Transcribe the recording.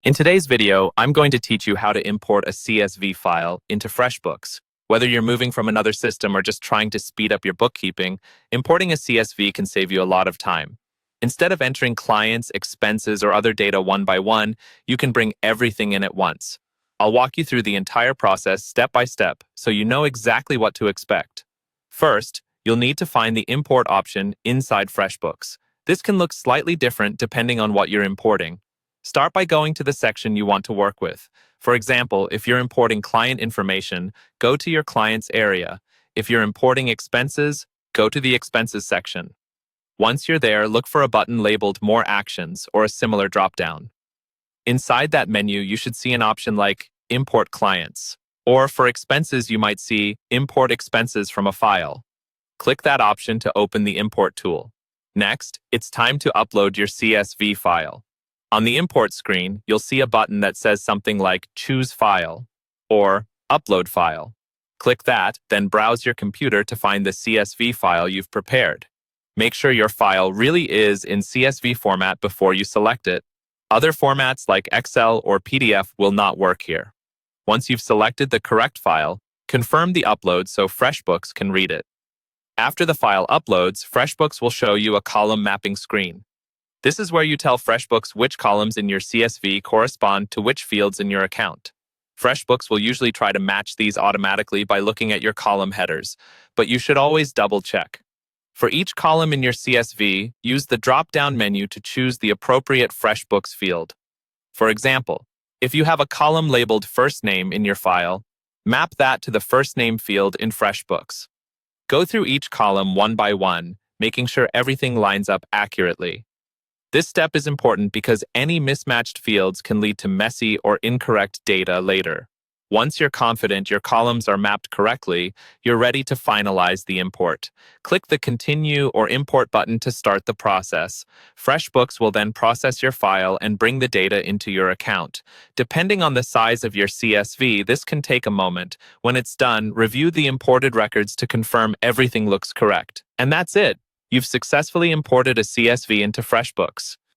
In today's video, I'm going to teach you how to import a CSV file into FreshBooks. Whether you're moving from another system or just trying to speed up your bookkeeping, importing a CSV can save you a lot of time. Instead of entering clients, expenses, or other data one by one, you can bring everything in at once. I'll walk you through the entire process step by step so you know exactly what to expect. First, you'll need to find the import option inside FreshBooks. This can look slightly different depending on what you're importing. Start by going to the section you want to work with. For example, if you're importing client information, go to your clients area. If you're importing expenses, go to the expenses section. Once you're there, look for a button labeled More Actions or a similar dropdown. Inside that menu, you should see an option like Import Clients. Or for expenses, you might see Import Expenses from a file. Click that option to open the import tool. Next, it's time to upload your CSV file. On the import screen, you'll see a button that says something like Choose File or Upload File. Click that, then browse your computer to find the CSV file you've prepared. Make sure your file really is in CSV format before you select it. Other formats like Excel or PDF will not work here. Once you've selected the correct file, confirm the upload so FreshBooks can read it. After the file uploads, FreshBooks will show you a column mapping screen. This is where you tell FreshBooks which columns in your CSV correspond to which fields in your account. FreshBooks will usually try to match these automatically by looking at your column headers, but you should always double-check. For each column in your CSV, use the drop-down menu to choose the appropriate FreshBooks field. For example, if you have a column labeled First Name in your file, map that to the First Name field in FreshBooks. Go through each column one by one, making sure everything lines up accurately. This step is important because any mismatched fields can lead to messy or incorrect data later. Once you're confident your columns are mapped correctly, you're ready to finalize the import. Click the Continue or Import button to start the process. FreshBooks will then process your file and bring the data into your account. Depending on the size of your CSV, this can take a moment. When it's done, review the imported records to confirm everything looks correct. And that's it. You've successfully imported a CSV into FreshBooks.